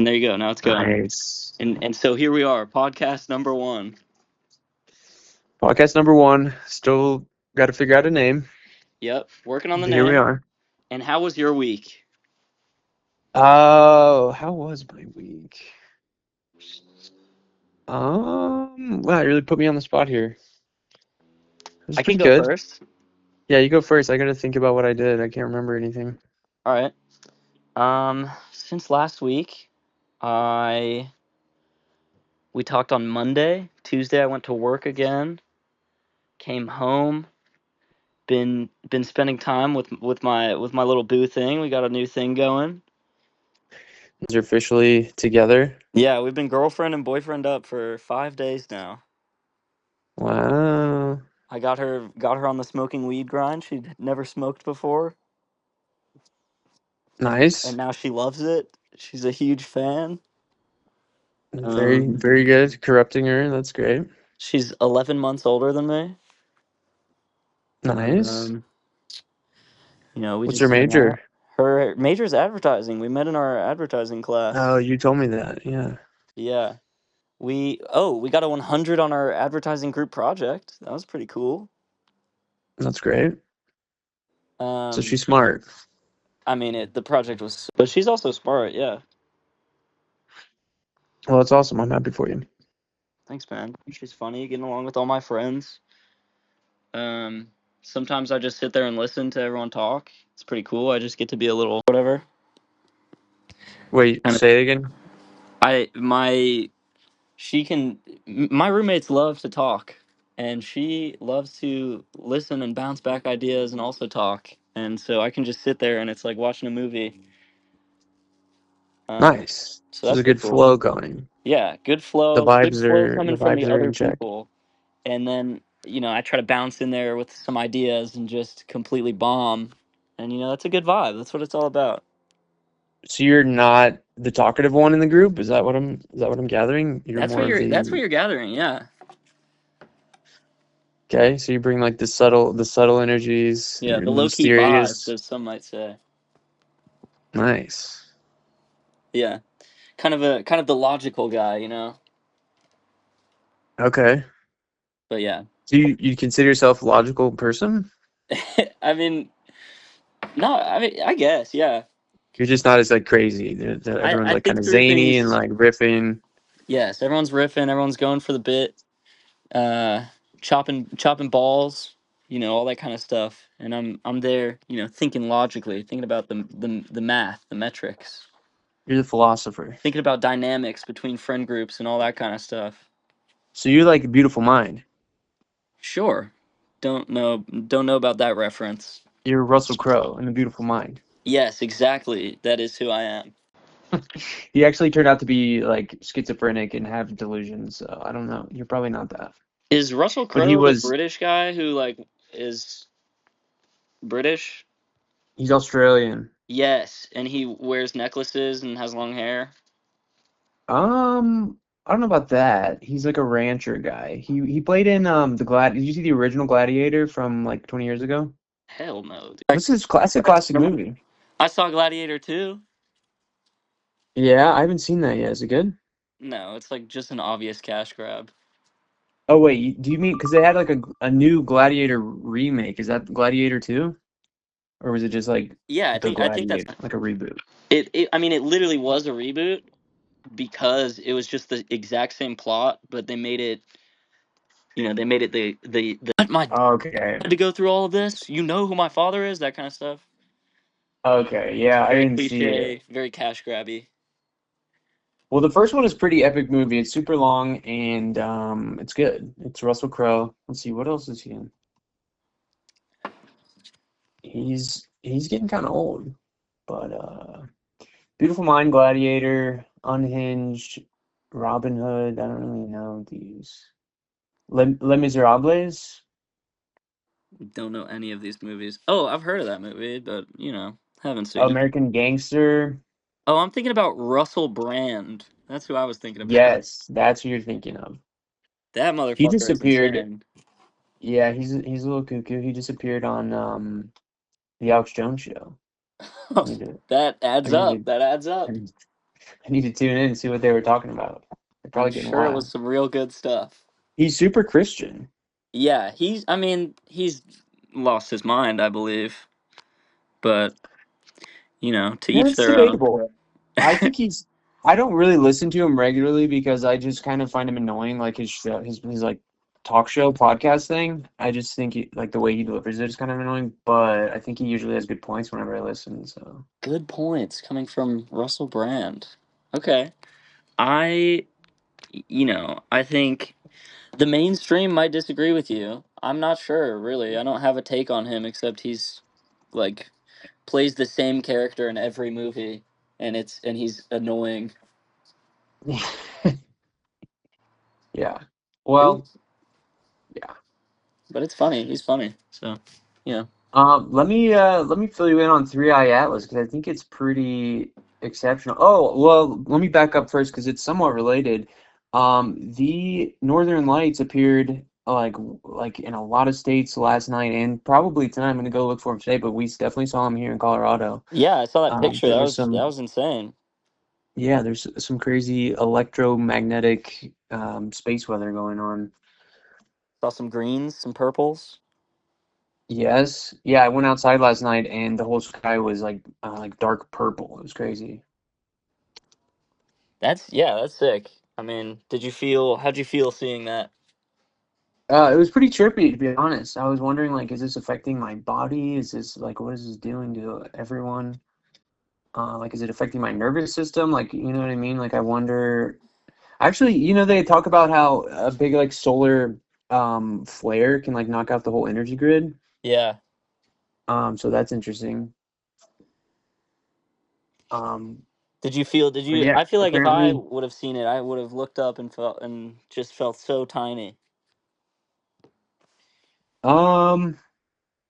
And there you go. Now it's going. Nice. And so here we are, podcast number 1. Podcast number 1. Still got to figure out a name. Yep, working on the But here we name. are. And how was your week? Oh, how was my week? Wow, you really put me on the spot here. It was I can pretty go good. first. Yeah, you go first. I got to think about what I did. I can't remember anything. All right. Since last week, I we talked on Monday. Tuesday I went to work again. Came home. Been spending time with my little boo thing. We got a new thing going. These are officially together. Yeah, we've been girlfriend and boyfriend up for 5 days now. Wow. I got her on the smoking weed grind. She'd never smoked before, and Nice. now she loves it. She's a huge fan. Very, Um, very good. Corrupting her. That's great. she's 11 months older than me. Nice. Um, we What's her just hang out. major? Her major's advertising. We met in our advertising class. Oh, you told me that. Yeah. Yeah. We got a 100 on our advertising group project. That was pretty cool. That's great. So Um, she's smart. I mean, the project was, but she's also smart. Yeah. Well, that's awesome. I'm happy for you. Thanks, man. She's funny, getting along with all my friends. Um, Sometimes I just sit there and listen to everyone talk. It's pretty cool. I just get to be a little whatever. Wait, Kind of. say it again. I my she can. My roommates love to talk, and she loves to listen and bounce back ideas and also talk. And so I can just sit there and it's like watching a movie. Nice. So So there's that's a pretty good cool. flow going. Yeah, good The flow. Good vibes flow are coming the from vibes the are other in check. people. And then I try to bounce in there with some ideas and just completely bomb, and that's a good vibe. That's what it's all about. So you're not the talkative one in the group? Is that what I'm gathering? You're That's what more of you're the gathering. Yeah. okay, so you bring like the subtle energies, Yeah, you're the the low key vibes, mysterious. as some might say. Nice. Yeah, kind of the logical guy. Okay. But yeah. So you consider yourself a logical person? I mean, no, I mean, I guess, yeah. You're just not as like crazy. Everyone's I like kind think of through zany and things. like riffing. Yes, everyone's riffing, everyone's going for the bit, uh, chopping balls, all that kind of stuff. And I'm there, thinking logically, thinking about the math, the metrics, You're the philosopher. thinking about dynamics between friend groups and all that kind of stuff. So you're like a beautiful mind. Sure. Don't know about that reference. You're Russell Crowe in A Beautiful Mind. Yes, exactly. That is who I am. He actually turned out to be like schizophrenic and have delusions. So I don't know. You're probably not that. Is Russell But he Crowe the was. British guy who is British? He's Australian. Yes, and he wears necklaces and has long hair. I don't know about that. He's like a rancher guy. He played in the Glad. Did you see the original Gladiator from like 20 years ago? Hell no, What's his classic dude. movie? I saw Gladiator 2. Yeah, I haven't seen that yet. Is it good? No, it's like just an obvious cash grab. Oh wait, do you mean because they had like a new Gladiator remake? Is that Gladiator 2? Or was it just like Yeah, the I think that's Gladiator, like a reboot? it. I mean, it literally was a reboot because it was just the exact same plot, but they made it the my dad Okay. had to go through all of this. You know who my father is, that kind of stuff. Okay, yeah, I Very didn't see it. cliche, very cash grabby. Well, the first one is pretty epic movie. It's super long and it's good. It's Russell Crowe. Let's see, what else is he in? He's getting kind of old, but Beautiful Mind, Gladiator, Unhinged, Robin Hood. I don't really know these. Les Miserables. Don't know any of these movies. Oh, I've heard of that movie, but haven't seen it. American Gangster. Oh, I'm thinking about Russell Brand. That's who I was thinking about. Yes, that's who you're thinking of. That He motherfucker is disappeared. insane. Yeah, he's a little cuckoo. He disappeared on the Alex Jones show. I need to That I adds need up. to That adds I up. need, I need to tune in and see what they were talking about. They're I'm probably getting sure it was wild. some real good stuff. He's super Christian. Yeah, I mean, he's lost his mind, I believe. But, to each That's their own. debatable. I think he's. I don't really listen to him regularly because I just kind of find him annoying, like his show, his like talk show podcast thing. I just think like the way he delivers it is kind of annoying, but I think he usually has good points whenever I listen. So Good points coming from Russell Brand. Okay. I, I think the mainstream might disagree with you. I'm not sure, really. I don't have a take on him except he's like plays the same character in every movie and he's annoying. yeah. But he, Well, yeah. but it's funny. He's funny. So, yeah. Let me fill you in on Three Eye Atlas because I think it's pretty exceptional. Oh, well, let me back up first because it's somewhat related. The Northern Lights appeared like in a lot of states last night and probably tonight. I'm gonna go look for them today, but we definitely saw them here in Colorado. Yeah, I saw that picture. There That was was that some was insane. yeah, there's some crazy electromagnetic space weather going on. Saw some greens, some purples. Yes, yeah, I went outside last night and the whole sky was like dark purple. It was crazy. That's sick. I mean, how'd you feel seeing that? It was pretty trippy to be honest. I was wondering like, is this affecting my body? Is this like, what is this doing to everyone? Like, is it affecting my nervous system? Like, you know what I mean? Like, I wonder. Actually, they talk about how a big like solar flare can like knock out the whole energy grid. Yeah. So that's interesting. Um, Did but you yeah, I feel like if I apparently, would have seen it, I would have looked up and just felt so tiny. um,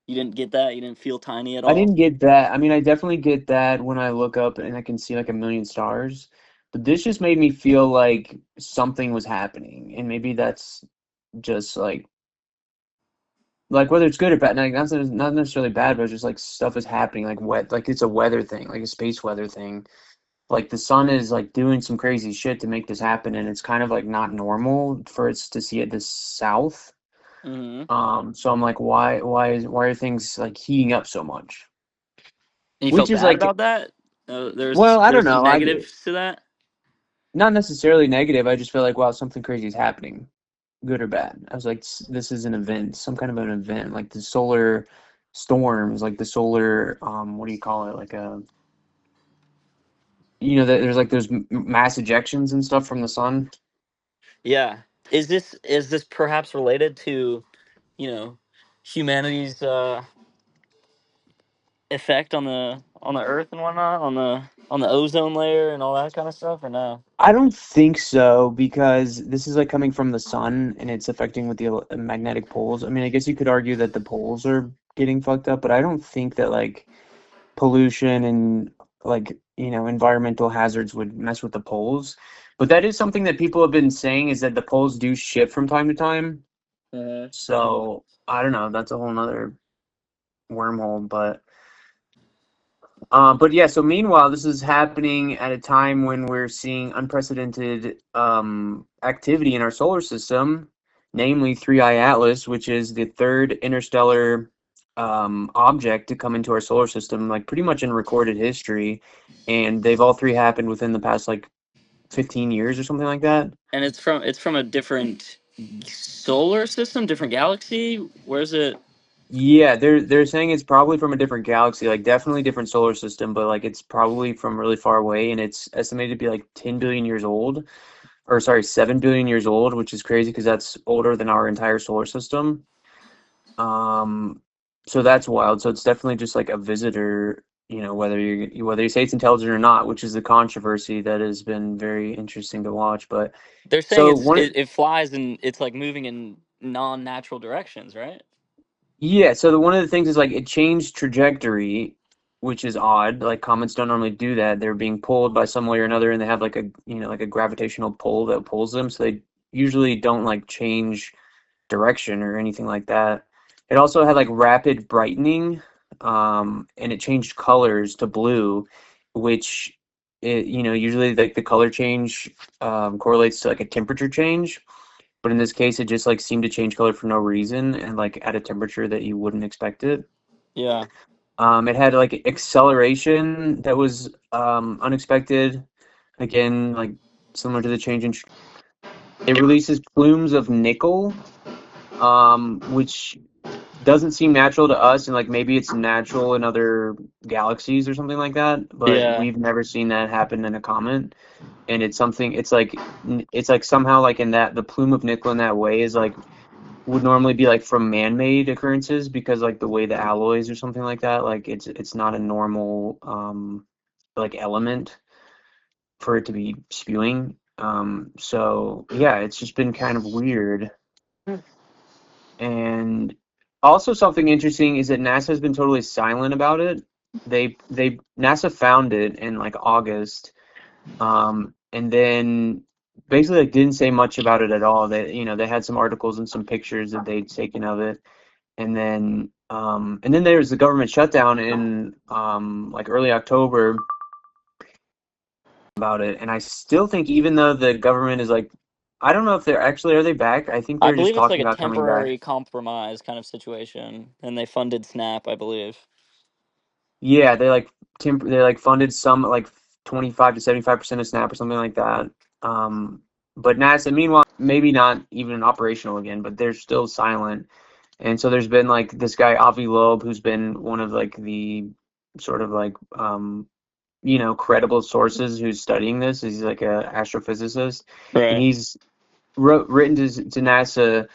You didn't get that? You didn't feel tiny at I all? didn't get that. I mean, I definitely get that when I look up and I can see like a million stars. But this just made me feel like something was happening, and maybe that's just like whether it's good or bad. Like not necessarily bad, but it's just like stuff is happening, like like it's a weather thing, like a space weather thing. Like the sun is like doing some crazy shit to make this happen, and it's kind of like not normal for us to see it this south. Mhm. So I'm like, why are things like heating up so much? And you Which felt is bad like, about that? well, I don't There's some know. negatives to that? Not necessarily negative. I just feel like, wow, something crazy is happening, good or bad. I was like, this is an event, some kind of an event, like the solar storms, like the solar, what do you call it? Like there's like those mass ejections and stuff from the sun. Yeah. Is this perhaps related to, you know, humanity's effect on the earth and whatnot, on the ozone layer and all that kind of stuff or no? I don't think so because this is like coming from the sun and it's affecting with the magnetic poles. I mean, I guess you could argue that the poles are getting fucked up, but I don't think that like pollution and like environmental hazards would mess with the poles. But that is something that people have been saying is that the poles do shift from time to time. Mhm. So I don't know. That's a whole nother wormhole. But yeah. So meanwhile, this is happening at a time when we're seeing unprecedented activity in our solar system, namely Three Eye Atlas, which is the third interstellar object to come into our solar system, like pretty much in recorded history, and they've all three happened within the past like 15 years or something like that. And it's from a different solar system, different galaxy. Where's it? Yeah, they're saying it's probably from a different galaxy, like definitely different solar system, but like it's probably from really far away, and it's estimated to be like 10 billion years old, or sorry, 7 billion years old, which is crazy because that's older than our entire solar system. Um, so that's wild. So it's definitely just like a visitor, whether you say it's intelligent or not, which is the controversy that has been very interesting to watch. But They're saying so one, it flies and it's like moving in non-natural directions, right? yeah. So one of the things is like it changed trajectory, which is odd. Like comets don't normally do that. They're being pulled by some way or another, and they have like a gravitational pull that pulls them. So they usually don't like change direction or anything like that. It also had like rapid brightening, and it changed colors to blue, which usually like the color change correlates to like a temperature change, but in this case, it just like seemed to change color for no reason and like at a temperature that you wouldn't expect it. Yeah. It had like acceleration that was unexpected. Again, like similar to the change in. It releases plumes of nickel, which doesn't seem natural to us, and like maybe it's natural in other galaxies or something like that, but Yeah. we've never seen that happen in a comet. And it's something. It's like somehow like in that the plume of nickel in that way is like would normally be like from man-made occurrences because like the way the alloys or something like that, like it's not a normal like element for it to be spewing. So yeah, it's just been kind of weird. And also something interesting is that NASA has been totally silent about it. They NASA found it in like August, and then basically like didn't say much about it at all. They had some articles and some pictures that they'd taken of it, and then there was the government shutdown in like early October about it. And I still think even though the government is like, I don't know if they're actually are they back? I think I they're just believe it's like talking a about coming back. temporary compromise kind of situation, and they funded Snap, I believe. Yeah, they like funded some like 25 to 75% of Snap or something like that. But NASA, meanwhile, maybe not even operational again, but they're still silent. And so there's been like this guy Avi Loeb, who's been one of like the sort of like credible sources who's studying this. He's like a astrophysicist, and Right. he's written to NASA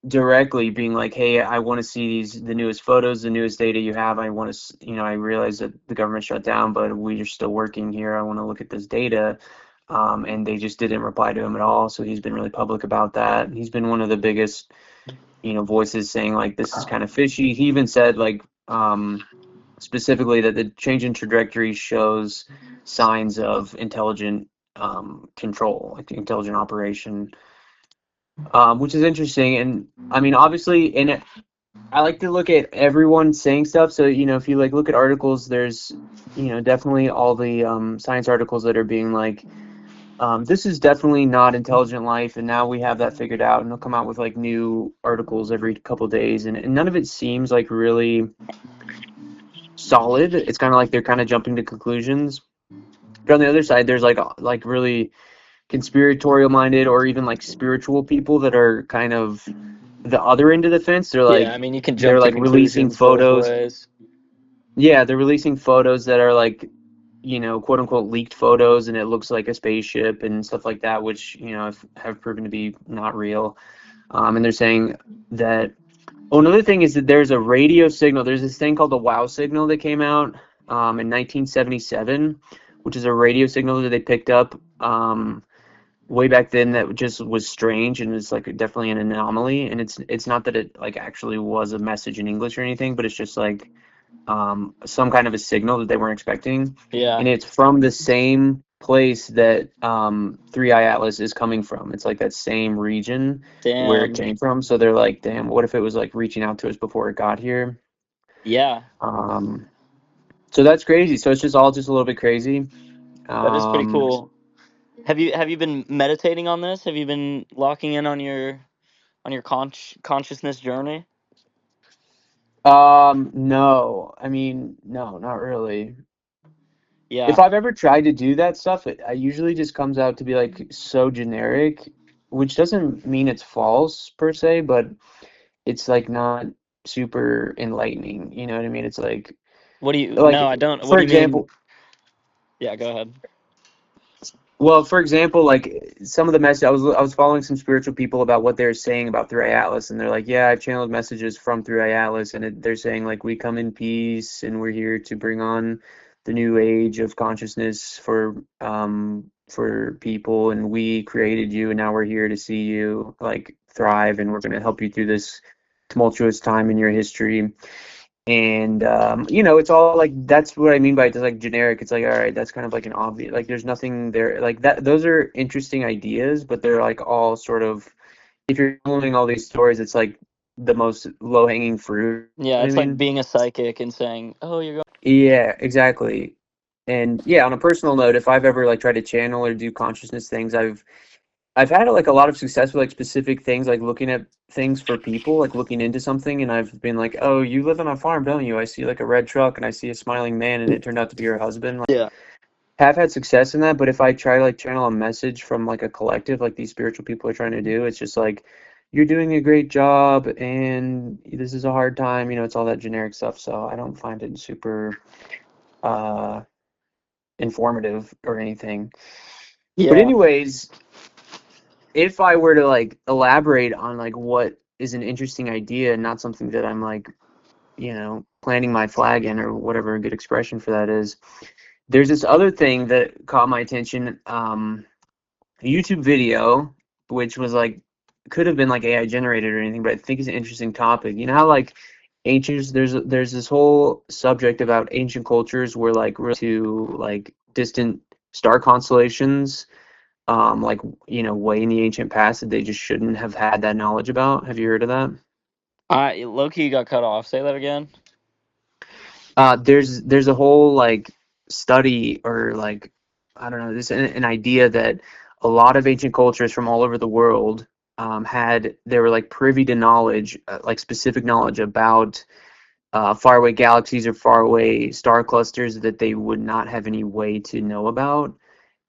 directly being like, hey, I want to see the newest photos, the newest data you have. I want to, I realize that the government shut down, but we are still working here. I want to look at this data. And they just didn't reply to him at all. So he's been really public about that. He's been one of the biggest, voices saying like this is kind of fishy. He even said like specifically that the change in trajectory shows signs of intelligent control, like intelligent operation, which is interesting. And I mean, obviously, I like to look at everyone saying stuff. So, if you like look at articles, there's, definitely all the science articles that are being like, this is definitely not intelligent life, and now we have that figured out, and they'll come out with like new articles every couple days, and none of it seems like really solid. It's kind of like they're kind of jumping to conclusions. But on the other side, there's like really conspiratorial minded or even like spiritual people that are kind of the other end of the fence. They're Yeah, I like mean, you can they're jump to like releasing conclusions both photos. ways. Yeah, they're releasing photos that are like, quote unquote leaked photos, and it looks like a spaceship and stuff like that, which, have proven to be not real. And they're saying that. Oh, another thing is that there's a radio signal. There's this thing called the WOW signal that came out in 1977, which is a radio signal that they picked up way back then that just was strange and it's like definitely an anomaly. And it's not that it like actually was a message in English or anything, but it's just like some kind of a signal that they weren't expecting. Yeah. And it's from the same place that 3i Atlas is coming from. It's like that same region where it Damn. came from. So they're like, damn, what if it was like reaching out to us before it got here? Yeah. Um, so that's crazy. So it's just all just a little bit crazy. That is pretty Um, cool. Have you been meditating on this? Have you been locking in on your consciousness journey? no, I mean, no, not really. If Yeah. I've ever tried to do that stuff, I usually just comes out to be like so generic, which doesn't mean it's false per se, but it's like not super enlightening. You know what I mean? It's What do you? like No, I don't. What for do you mean? example, Yeah, go ahead. well, for example, like some of the message I was following some spiritual people about what they're saying about Through Atlas, and they're like, yeah, I've channeled messages from Through Atlas, and they're saying like we come in peace, and we're here to bring on the new age of consciousness for people, and we created you, and now we're here to see you like thrive, and we're going to help you through this tumultuous time in your history. And it's all like that's what I mean by it's like generic. It's like, all right, that's kind of like an obvious, like there's nothing there like that. Those are interesting ideas, but they're like all sort of, if you're following all these stories, it's like the most low hanging fruit. Yeah, You know it's what I like mean? being a psychic and saying, "Oh, you're going." Yeah, exactly. And yeah, on a personal note, if I've ever like tried to channel or do consciousness things, I've had like a lot of success with like specific things, like looking at things for people, like looking into something, and I've been like, "Oh, you live on a farm, don't you? I see like a red truck and I see a smiling man and it turned out to be your husband." Like, Yeah. have had success in that, but if I try to like channel a message from like a collective like these spiritual people are trying to do, it's just like you're doing a great job and this is a hard time, it's all that generic stuff. So I don't find it super uh informative or anything. But Yeah. anyways, if I were to like elaborate on like what is an interesting idea and not something that I'm like, planting my flag in or whatever a good expression for that is, there's this other thing that caught my attention, a YouTube video, which was like could have been like AI generated or anything, but I think it's an interesting topic. You know how like ancients there's this whole subject about ancient cultures where like to like distant star constellations like way in the ancient past that they just shouldn't have had that knowledge about. Have you heard of that? Loki got cut off. Say that again. There's a whole like study or like I don't know, this an idea that a lot of ancient cultures from all over the world had they were like privy to knowledge, like specific knowledge about faraway galaxies or faraway star clusters that they would not have any way to know about.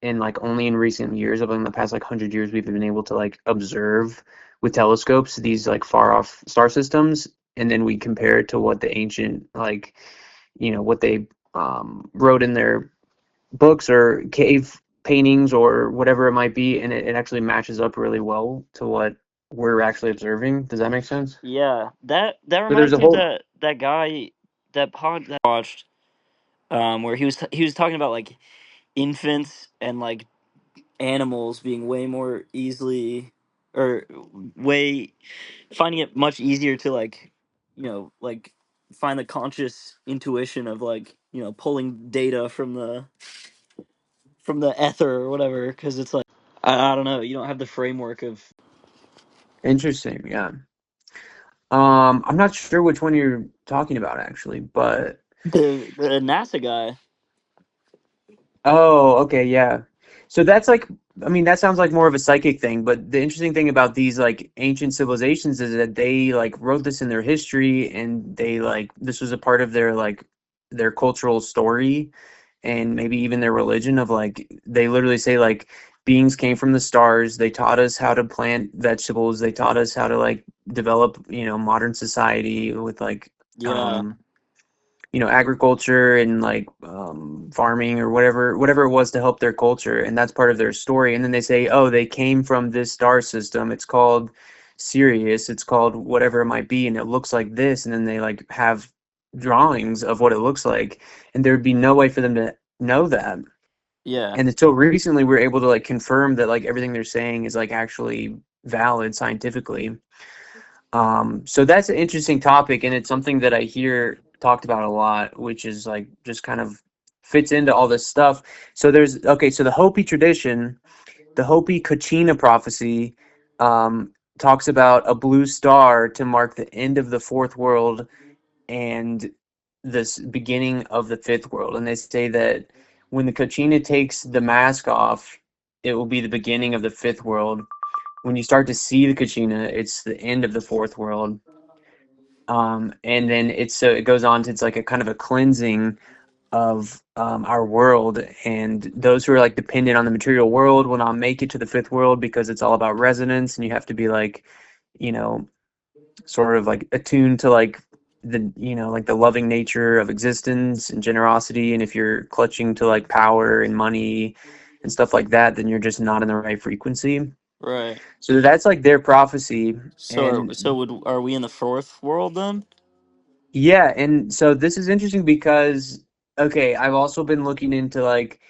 And like only in recent years, over in the past like 100 years, we've been able to like observe with telescopes these like far off star systems, and then we compare it to what the ancient like what they wrote in their books or cave paintings or whatever it might be, and it actually matches up really well to what we're actually observing. Does that make sense? Yeah, that So there's reminds a me of whole that guy that pod that I watched, where he was talking about like infants and like animals being way more easily, or way finding it much easier to like, like find the conscious intuition of like, pulling data from the ether or whatever, because it's like, I don't know, you don't have the framework of interesting, yeah. I'm not sure which one you're talking about actually, but the NASA guy. oh, okay, yeah. So that's like, I mean, that sounds like more of a psychic thing, but the interesting thing about these like ancient civilizations is that they like wrote this in their history and they like this was a part of their like their cultural story and maybe even their religion of like they literally say like beings came from the stars, they taught us how to plant vegetables, they taught us how to like develop, modern society with like Yeah, agriculture and like farming or whatever it was to help their culture, and that's part of their story. And then they say, oh, they came from this star system. It's called Sirius. It's called whatever it might be, and it looks like this. And then they like have drawings of what it looks like, and there would be no way for them to know that. yeah, And until recently, we're able to like confirm that like everything they're saying is like actually valid scientifically. So that's an interesting topic, and it's something that I hear talked about a lot, which is like just kind of fits into all this stuff. So there's okay, so the Hopi tradition, the Hopi Kachina prophecy, talks about a blue star to mark the end of the fourth world and this beginning of the fifth world. And they say that when the Kachina takes the mask off, it will be the beginning of the fifth world. When you start to see the Kachina, it's the end of the fourth world. And then it goes on to it's like a kind of a cleansing of our world, and those who are like dependent on the material world will not make it to the fifth world because it's all about resonance, and you have to be like you know sort of like attuned to like the like the loving nature of existence and generosity, and if you're clutching to like power and money and stuff like that, then you're just not in the right frequency. right. So that's like their prophecy. So, And are we in the fourth world then? yeah, and so this is interesting because okay, I've also been looking into like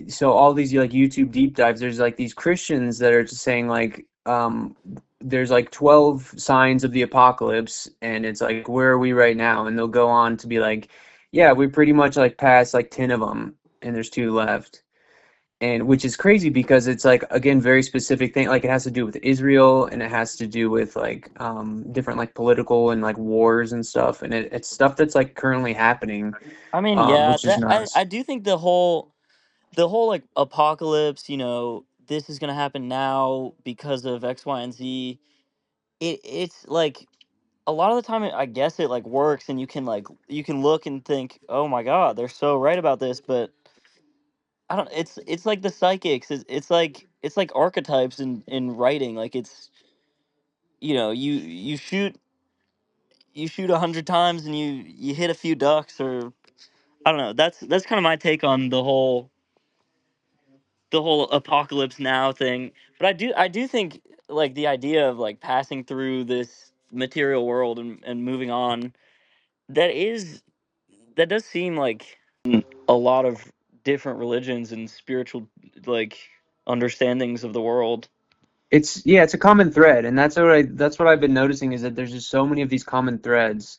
so all these like YouTube deep dives. There's like these Christians that are just saying like there's like 12 signs of the apocalypse, and it's like where are we right now? And they'll go on to be like, yeah, we pretty much like passed like 10 of them, and there's two left. and which is crazy because it's like, again, very specific thing, like it has to do with Israel, and it has to do with like different like political and like wars and stuff, and it's stuff that's like currently happening, I mean, yeah, which is that I nuts. do think the whole like apocalypse, this is gonna happen now because of X, Y, and Z. It's like a lot of the time, I guess it like works, and you can look and think, oh my god, they're so right about this, but I don't. It's like the psychics. It's like archetypes in writing. Like it's you shoot 100 times and you hit a few ducks, or I don't know. That's kind of my take on the whole apocalypse now thing. But I do think like the idea of like passing through this material world and moving on, that does seem like a lot of different religions and spiritual like understandings of the world. It's, yeah, it's a common thread, and that's what I've been noticing, is that there's just so many of these common threads,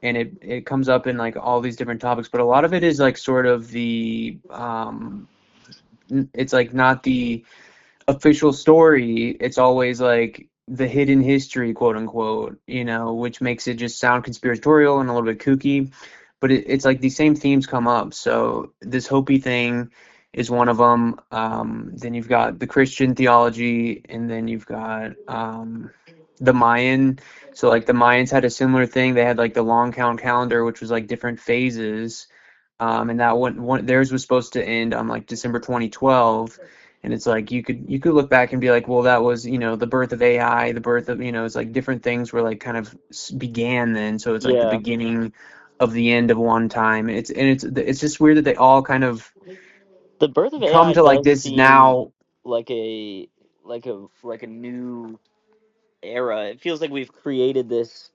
and it comes up in like all these different topics, but a lot of it is like sort of the it's like not the official story. It's always like the hidden history, quote unquote, which makes it just sound conspiratorial and a little bit kooky. But it's like these same themes come up. So this Hopi thing is one of them. Then you've got the Christian theology, and then you've got the Mayan. So like the Mayans had a similar thing. They had like the long count calendar, which was like different phases. And that one theirs was supposed to end on like December 2012, and it's like you could look back and be like, well, that was the birth of AI, the birth of it's like different things were like kind of began then, so it's like the Yeah, beginning of the end of one time. It's just weird that they all kind of the birth of come AI to like does this seem now. like a new era. It feels like we've created this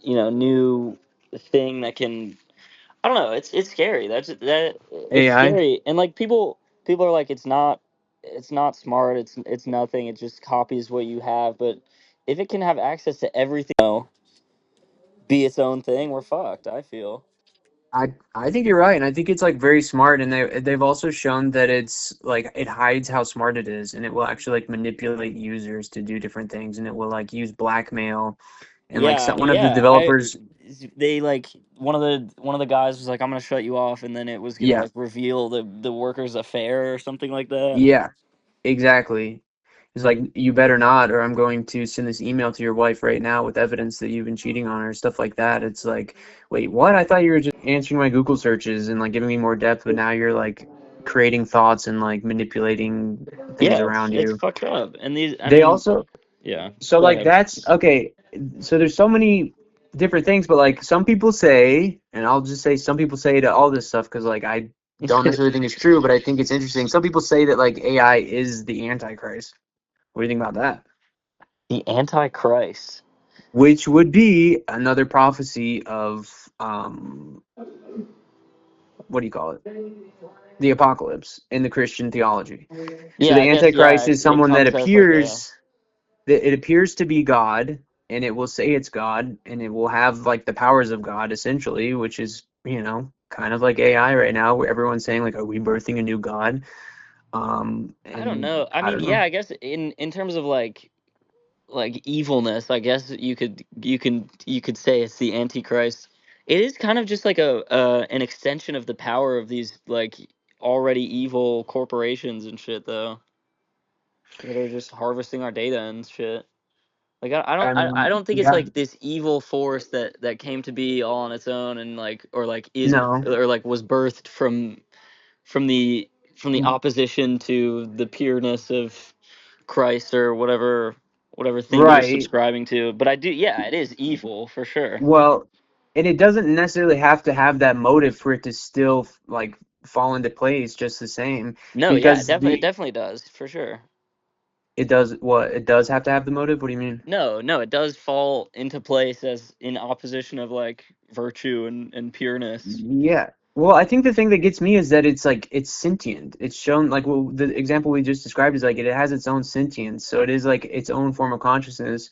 new thing that can. I don't know. It's scary. It's AI. scary, and like people are like, it's not smart. It's nothing. It just copies what you have. But if it can have access to everything, be its own thing, we're fucked. I feel. I think you're right, and I think it's like very smart, and they've also shown that it's like it hides how smart it is, and it will actually like manipulate users to do different things, and it will like use blackmail, and like Yeah, one of the yeah. I developers. they like one of the guys was like, I'm gonna shut you off, and then it was gonna Yeah, like reveal the worker's affair or something like that. yeah, exactly. It's like, you better not, or I'm going to send this email to your wife right now with evidence that you've been cheating on her, stuff like that. It's like, wait, what? I thought you were just answering my Google searches and like giving me more depth, but now you're like creating thoughts and like manipulating things Yeah, it's around it's you. fucked up. And these, I They mean, also, yeah. so Go like ahead. that's okay. So there's so many different things, but like some people say, and I'll just say some people say to all this stuff because like I don't necessarily think it's true, but I think it's interesting. Some people say that like AI is the Antichrist. What do you think about that? The Antichrist. Which would be another prophecy of what do you call it? The apocalypse in the Christian theology. So Yeah, the I guess. Yeah, Antichrist it, is it someone that comes as like a. appears that it appears to be God, and it will say it's God, and it will have like the powers of God essentially, which is, kind of like AI right now, where everyone's saying like, are we birthing a new God? I don't And know. I I mean, don't yeah, know. I guess in terms of like evilness, I guess you could say it's the Antichrist. It is kind of just like an extension of the power of these like already evil corporations and shit, though, that are just harvesting our data and shit. Like I don't I I mean, don't think it's yeah, like this evil force that came to be all on its own, and like or like is no, or like was birthed from the from the opposition to the pureness of Christ, or whatever thing you're right. subscribing to. But I do, yeah, it is evil for sure. Well, and it doesn't necessarily have to have that motive for it to still like fall into place just the same, No, yeah, because it the definitely does for sure. it does have to have the motive. What do you mean? No, no, it does fall into place as in opposition of like virtue and pureness. Yeah. Well, I think the thing that gets me is that it's like it's sentient. It's shown like, well, the example we just described is like it has its own sentience, so it is like its own form of consciousness.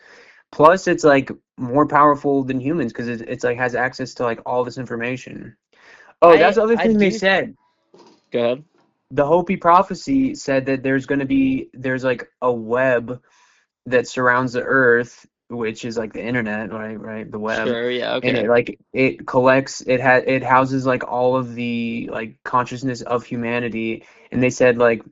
Plus, it's like more powerful than humans because it's like has access to like all this information. Oh, that's I the other I thing they do. said. Go ahead. the Hopi prophecy said that there's like a web that surrounds the earth, which is like the internet, right, the web, Sure, yeah, and okay. it houses like all of the like consciousness of humanity. And they said like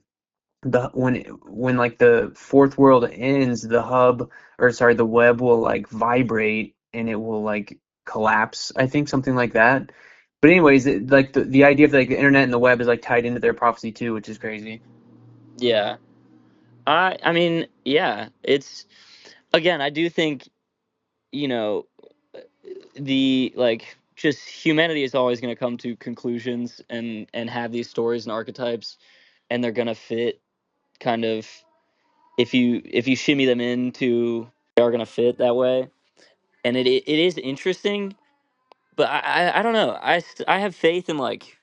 the when like the fourth world ends, the hub, or sorry, the web will like vibrate and it will like collapse, I think, something like that. But anyways, like the idea of like the internet and the web is like tied into their prophecy too, which is crazy. Yeah. I mean, yeah, it's again, I do think, you know, the like just humanity is always going to come to conclusions and have these stories and archetypes, and they're going to fit kind of, if you shimmy them into, they are going to fit that way. And it is interesting, but I don't know. I have faith in like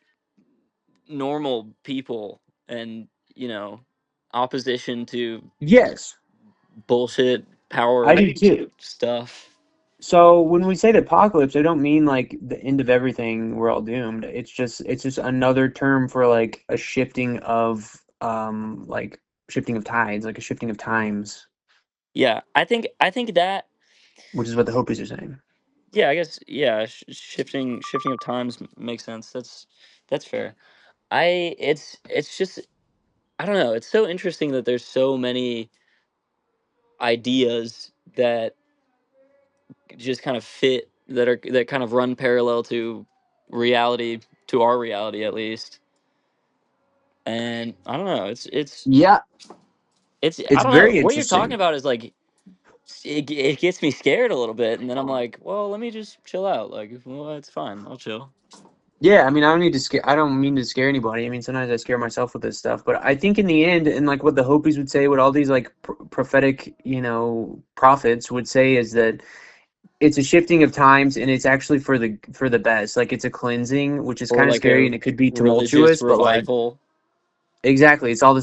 normal people and, opposition to Yes, bullshit power I do too. stuff. So when we say the apocalypse, I don't mean like the end of everything, we're all doomed. It's just another term for like a shifting of like shifting of tides, like a shifting of times, Yeah, I think that, which is what the Hopis are saying. yeah, I guess, yeah, shifting of times makes sense. That's fair. It's just, I don't know. It's so interesting that there's so many ideas that just kind of fit, that kind of run parallel to reality, to our reality at least. And I don't know. Yeah, It's I it's don't know. very What you're talking interesting. about is like, it gets me scared a little bit, and then I'm like, well, let me just chill out. Like, well, it's fine. I'll chill. Yeah, I mean, I don't mean to scare anybody. I mean, sometimes I scare myself with this stuff, but I think in the end, and like what the Hopis would say, what all these like prophetic, prophets would say is that it's a shifting of times and it's actually for the best. Like it's a cleansing, which is Or kind of like scary a and it could be religious tumultuous, but like revival. exactly, it's all the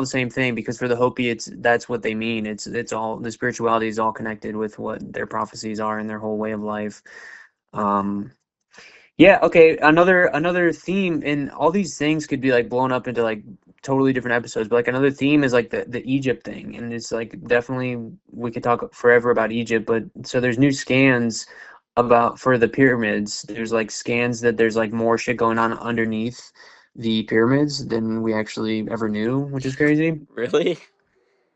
same thing because for the Hopi that's what they mean. It's all the spirituality is all connected with what their prophecies are and their whole way of life. Um yeah, okay. Another theme, and all these things could be like blown up into like totally different episodes, but like another theme is like the Egypt thing, and it's like definitely we could talk forever about Egypt, but so there's new scans about for the pyramids. There's like scans that there's like more shit going on underneath the pyramids than we actually ever knew, which is crazy. Really?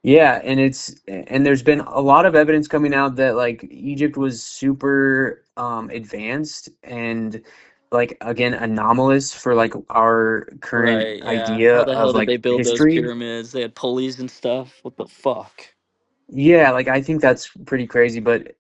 Yeah, and there's been a lot of evidence coming out that like Egypt was super advanced and like again anomalous for like our current Right, yeah. idea How the hell of did they like build those history. pyramids? They had pulleys and stuff. What the fuck? Yeah, like I think that's pretty crazy, but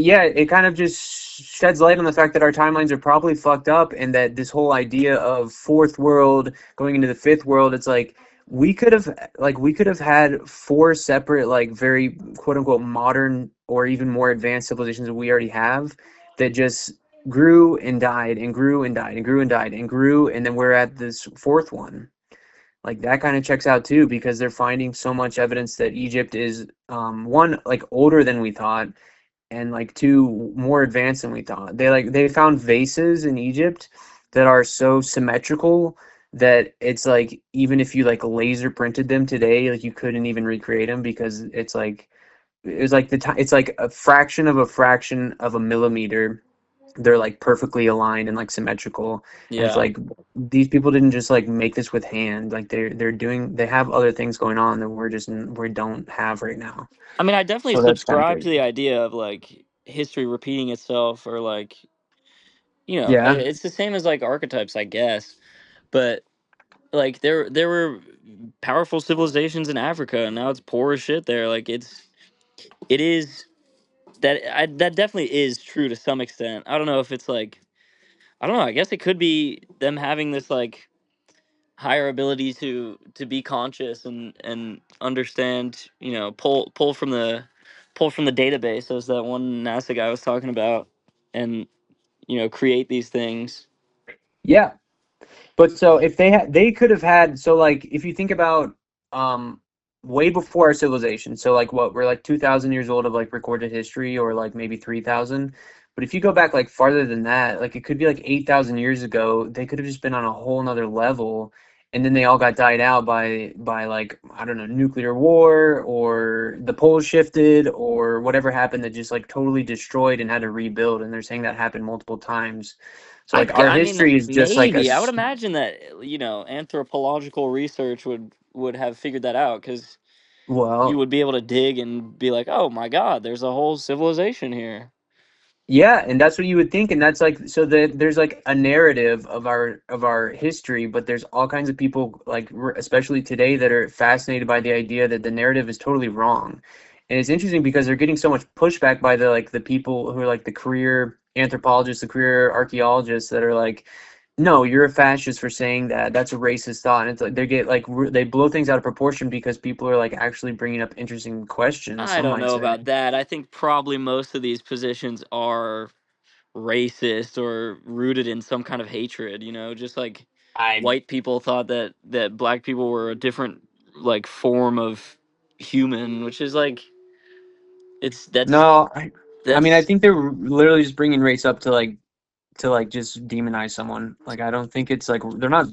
yeah, it kind of just sheds light on the fact that our timelines are probably fucked up, and that this whole idea of fourth world going into the fifth world, it's like we could have had four separate like very quote unquote modern or even more advanced civilizations that we already have that just grew and died and grew and died and grew and died and grew, and then we're at this fourth one. Like that kind of checks out too because they're finding so much evidence that Egypt is one like older than we thought and like two more advanced than we thought. They found vases in Egypt that are so symmetrical that it's like even if you like laser printed them today, like you couldn't even recreate them because it's like it's like a fraction of a millimeter. They're like perfectly aligned and like symmetrical, and it's Yeah. like these people didn't just like make this with hand. Like they have other things going on that we don't have right now. I mean, I definitely So that's kind of subscribe to crazy. the idea of like history repeating itself, or like, Yeah. it's the same as like archetypes, I guess. But like, there were powerful civilizations in Africa, and now it's poor as shit there. Like, it is that definitely is true to some extent. I don't know if it's like, I don't know. I guess it could be them having this like higher ability to be conscious and understand, pull from the database, as that one NASA guy was talking about, and create these things. Yeah. But so if they could have had, so like if you think about um way before our civilization, so like what we're like 2,000 years old of like recorded history or like maybe 3,000. But if you go back like farther than that, like it could be like 8,000 years ago, they could have just been on a whole nother level, and then they all got died out by like, I don't know, nuclear war, or the poles shifted, or whatever happened that just like totally destroyed and had to rebuild. And they're saying that happened multiple times. So like our I mean, history is just like maybe I would imagine that anthropological research would have figured that out because you well, would be able to dig and be like, oh my God, there's a whole civilization here. yeah, and that's what you would think, and that's like, so that there's like a narrative of our history, but there's all kinds of people like especially today that are fascinated by the idea that the narrative is totally wrong. And it's interesting because they're getting so much pushback by the people who are like the career anthropologists, the career archaeologists that are like, no, you're a fascist for saying that. That's a racist thought. And it's like they get like they blow things out of proportion because people are like actually bringing up interesting questions. I Some don't might know say. about that. I think probably most of these positions are racist or rooted in some kind of hatred, just like I white people thought that black people were a different like form of human, which is like it's No, I mean, I that's think they're literally just bringing race up to like just demonize someone. Like, I don't think it's like they're not.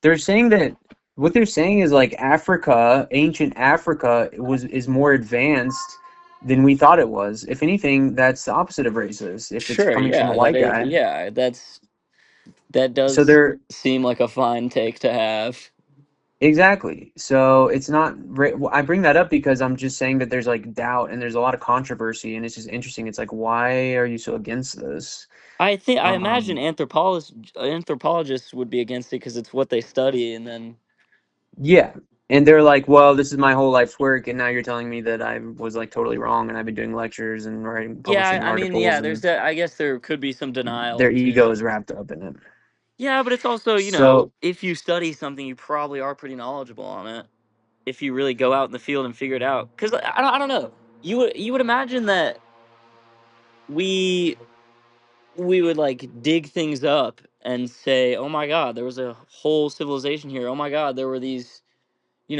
They're saying that what they're saying is like Africa, ancient Africa, is more advanced than we thought it was. If anything, that's the opposite of racist. If it's sure, coming from a yeah, that white is, guy, yeah, that so does they're seem like a fine take to have. exactly. So it's not. Well, I bring that up because I'm just saying that there's like doubt and there's a lot of controversy, and it's just interesting. It's like, why are you so against this? I imagine Um, anthropologists would be against it because it's what they study, and then yeah. And they're like, well, this is my whole life's work, and now you're telling me that I was like totally wrong, and I've been doing lectures and writing, yeah, publishing I mean, yeah, articles, there's and that. I guess there could be some their denial ego to. is wrapped up in it. Yeah, but it's also, So, if you study something, you probably are pretty knowledgeable on it. If you really go out in the field and figure it out, because I don't know, you would imagine that we we would like dig things up and say, oh my God, there was a whole civilization here. Oh my God, there were these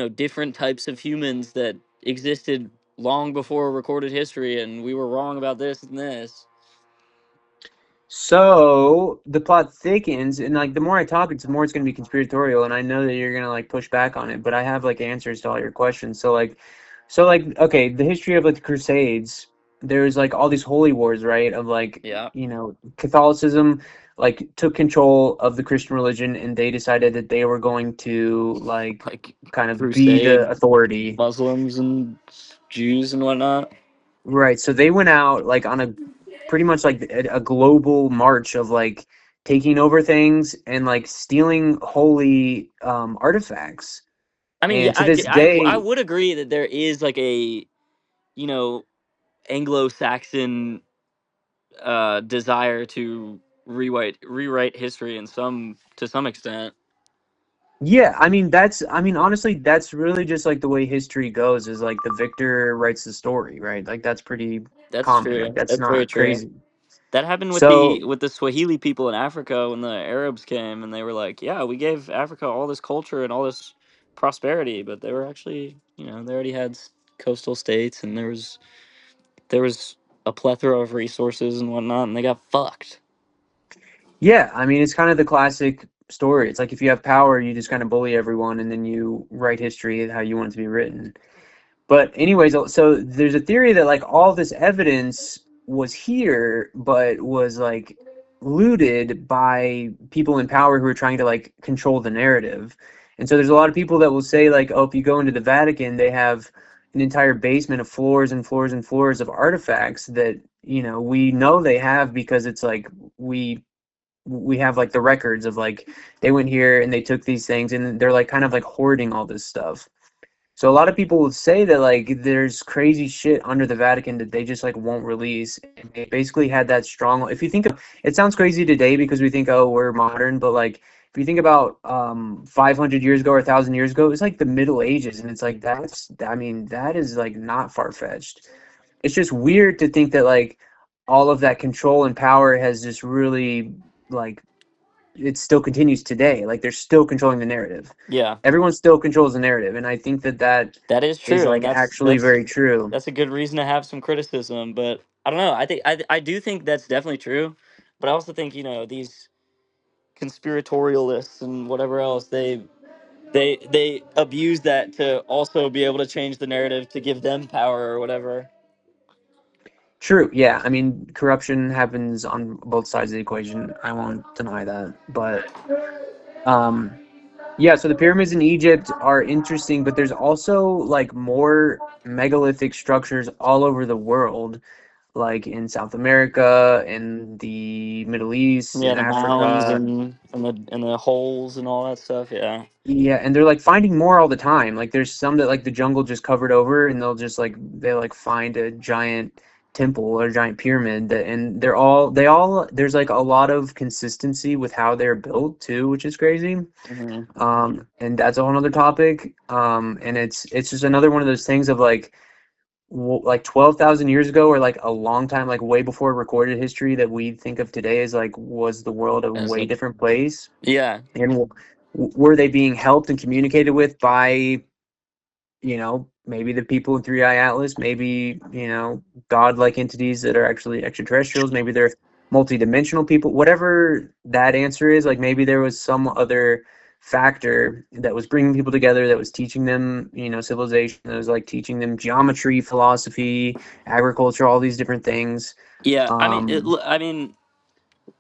different types of humans that existed long before recorded history, and we were wrong about this and this. So the plot thickens, and like the more I talk, it's the more it's going to be conspiratorial. And I know that you're going to like push back on it, but I have like answers to all your questions. Okay, the history of like the Crusades, there's like all these holy wars, right? Of like, Yeah, Catholicism like took control of the Christian religion, and they decided that they were going to like like kind of be the crusade authority. Muslims and Jews and whatnot. Right. So they went out like on a pretty much like a global march of like taking over things and like stealing holy artifacts. I mean, yeah, And to this I day, would agree that there is like a you know Anglo-Saxon desire to rewrite history in some to some extent. yeah, I mean honestly, that's really just like the way history goes, is like the victor writes the story, right? Like that's pretty That's common. Like true. that's That's very not true. crazy. That happened with So the Swahili people in Africa when the Arabs came and they were like, "Yeah, we gave Africa all this culture and all this prosperity," but they were actually, they already had coastal states and there was a plethora of resources and whatnot, and they got fucked. yeah, I mean it's kind of the classic story. It's like if you have power, you just kind of bully everyone and then you write history how you want it to be written. But anyways, so there's a theory that like all this evidence was here, but was like looted by people in power who are trying to like control the narrative. And so there's a lot of people that will say like, oh, if you go into the Vatican, they have an entire basement of floors and floors and floors of artifacts that, we know they have because it's like we have like the records of like they went here and they took these things and they're like kind of like hoarding all this stuff. So a lot of people would say that like there's crazy shit under the Vatican that they just like won't release. And they basically had that strong. If you think of it, sounds crazy today because we think, oh, we're modern, but like if you think about 500 years ago or 1,000 years ago, it was like the Middle Ages, and it's like I mean that is like not far fetched. It's just weird to think that like all of that control and power has just really like it still continues today. Like they're still controlling the narrative. Yeah, Everyone still controls the narrative, and I think that that is is true, and like that's actually very true. that's a good reason to have some criticism, but I don't know. I do think that's definitely true, but I also think these conspiratorialists and whatever else they abuse that to also be able to change the narrative to give them power or whatever. True. Yeah. I mean, corruption happens on both sides of the equation. I won't deny that. But um, yeah. So the pyramids in Egypt are interesting, but there's also like more megalithic structures all over the world, like in South America, in the Middle East, Yeah, in the mounds Africa. and the holes and all that stuff. Yeah. Yeah, and they're like finding more all the time. Like there's some that like the jungle just covered over, and they like find a giant temple or a giant pyramid that, and they all there's like a lot of consistency with how they're built too, which is crazy. Hmm. And that's a whole other topic. And it's just another one of those things of like like 12,000 years ago, or like a long time, like way before recorded history that we think of today, as like was the world a As way a different place? Yeah. And were they being helped and communicated with by, maybe the people in Three Eye Atlas, maybe, godlike entities that are actually extraterrestrials, maybe they're multidimensional people, whatever that answer is, like maybe there was some other factor that was bringing people together, that was teaching them, civilization, that was like teaching them geometry, philosophy, agriculture, all these different things. Yeah. Um, I mean,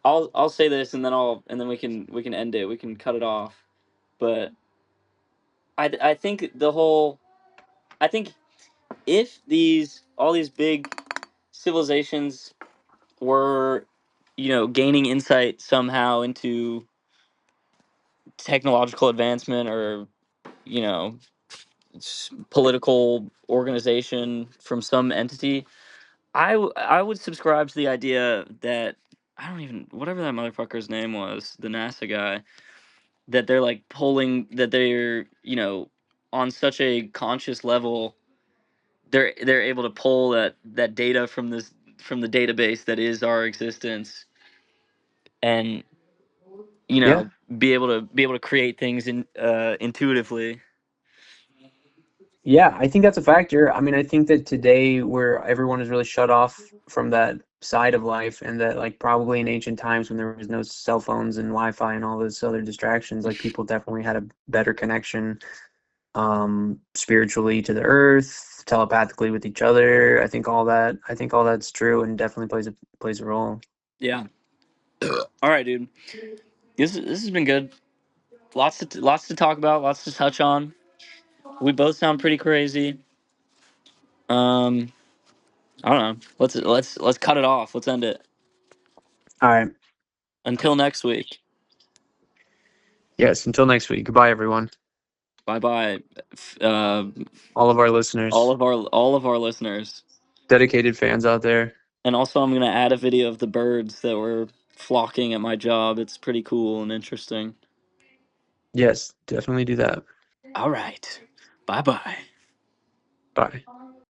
I'll say this and then we can end it. We can cut it off. But I think I think if these all these big civilizations were gaining insight somehow into technological advancement or you know political organization from some entity, I would subscribe to the idea that I don't even whatever that motherfucker's name was, the NASA guy, that they're like pulling that they're on such a conscious level they're able to pull that data from the database that is our existence and you yeah. know be able to create things intuitively. Yeah, I think that's a factor. I mean, I think that today where everyone is really shut off from that side of life, and that like probably in ancient times when there was no cell phones and Wi-Fi and all those other distractions, like people definitely had a better connection spiritually to the earth, telepathically with each other. I think all that's true and definitely plays a role. Yeah. All right, dude. This has been good. Lots to talk about. Lots to touch on. We both sound pretty crazy. Um, I don't know. Let's cut it off. Let's end it. All right. Until next week. Yes, until next week. Goodbye, everyone. Bye bye. Uh, All of our listeners, all of our listeners. dedicated fans out there. And also, I'm gonna add a video of the birds that were flocking at my job. It's pretty cool and interesting. Yes, definitely do that. All right. Bye bye. Bye.